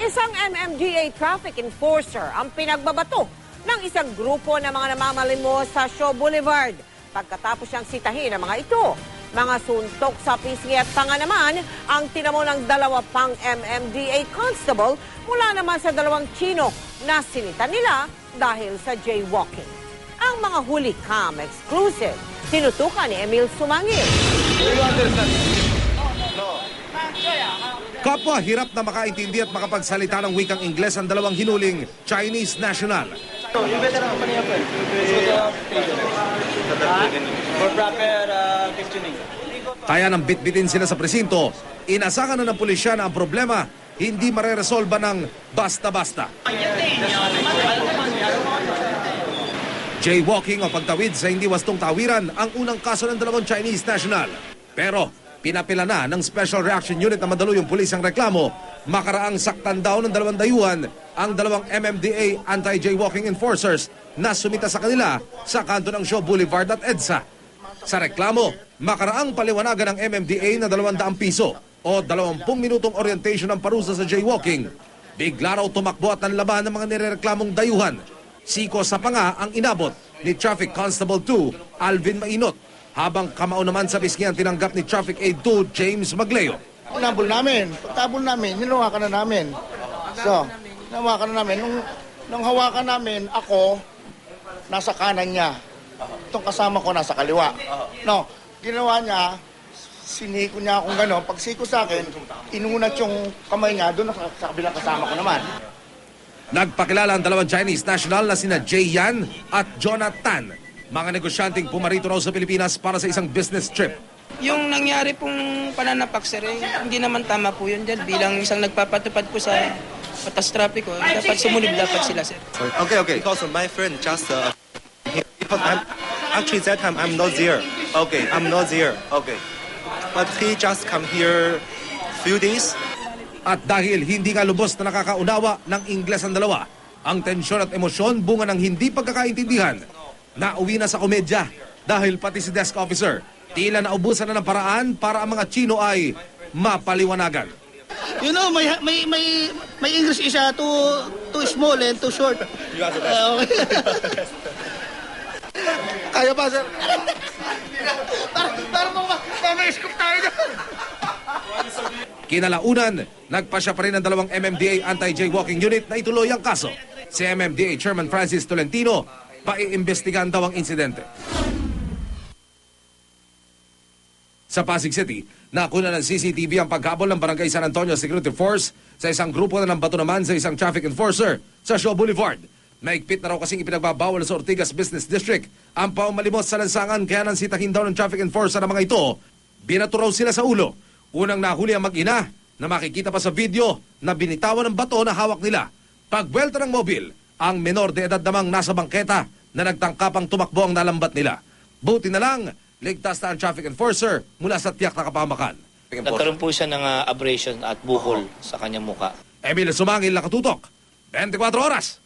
Isang MMDA traffic enforcer ang pinagbabato ng isang grupo ng mga namamalimos sa Shaw Boulevard. Pagkatapos siyang sitahin ng mga ito, mga suntok sa pisngi at panga naman ang tinamo ng dalawa pang MMDA constable mula naman sa dalawang Chino na sinita nila dahil sa jaywalking. Ang mga huli cam exclusive, tinutukan ni Emil Sumangil. Kapwa hirap na makaintindi at makapagsalita ng wikang Ingles ang dalawang hinuling Chinese national. Kaya nang bitbitin sila sa presinto, inasahan na ng pulisya na ang problema hindi mareresolba ng basta-basta. Jaywalking o pagtawid sa hindi wastong tawiran ang unang kaso ng dalawang Chinese national. Pero pinapila na ng Special Reaction Unit na madaluyong pulis ang reklamo, makaraang saktan daw ng dalawang dayuhan ang dalawang MMDA anti-jaywalking enforcers na sumita sa kanila sa kanto ng Shaw Boulevard at EDSA. Sa reklamo, makaraang paliwanagan ng MMDA na 200 piso o 20 minutong orientation ng parusa sa jaywalking. Bigla raw tumakbo at nanlaban ng mga nirereklamong dayuhan. Siko sa panga ang inabot ni Traffic Constable 2, Alvin Mainot, habang kamao naman sa pisngian tinanggap ni Traffic Aid 2, James Magleo. Nabol namin, pagtabol namin, hinawakan na namin. So, hinawakan na namin. Nung hawakan namin, ako, nasa kanan niya. Itong kasama ko, nasa kaliwa. No, ginawa niya, siniko niya akong gano'n. Pag siko sa akin, inunat yung kamay niya, doon sa kabilang kasama ko naman. Nagpakilala ang dalawang Chinese national na sina Jay Yan at Jonathan. Mga negosyanteng pumarito raw sa Pilipinas para sa isang business trip. Yung nangyari pong pananapak, sir, hindi naman tama po yun dyan. Bilang isang nagpapatupad po sa batas trapiko, dapat sumunod dapat sila, sir. Okay. Because my friend just actually that time I'm not there. Okay, I'm not there. Okay, but he just come here few days. At dahil hindi nga lubos na nakakaunawa ng Ingles ang dalawa, ang tensyon at emosyon bunga ng hindi pagkakaintindihan. Nauwi na sa komedya dahil pati si desk officer tila naubusan na ng paraan para ang mga Chino ay mapaliwanagan. You know, may English isa, too small and too short. Okay. Kaya pa, sir? Para ma-scoop tayo dyan. Kinalaunan, nagpasya pa rin ang dalawang MMDA anti-jaywalking unit na ituloy ang kaso. Si MMDA Chairman Francis Tolentino, paiimbestigahan daw ang insidente. Sa Pasig City, nakuna ng CCTV ang paghabol ng Barangay San Antonio Security Force sa isang grupo na nambato naman sa isang traffic enforcer sa Shaw Boulevard. Maigpit na raw kasing ipinagbabawal sa Ortigas Business District ang paumalimos sa lansangan kaya nang sitahin daw ng traffic enforcer ng mga ito. Binato raw sila sa ulo. Unang nahuli ang mag-ina na makikita pa sa video na binitawan ng bato na hawak nila. Pagwelta ng mobil, ang menor de edad namang nasa bangketa na nagtangkapang tumakbo ang nalambat nila. Buti na lang, ligtas na ang traffic enforcer mula sa tiyak na kapamakan. Nagkaroon po siya ng abrasion at buhol sa kanyang muka. Emil Sumangil, nakatutok. 24 oras.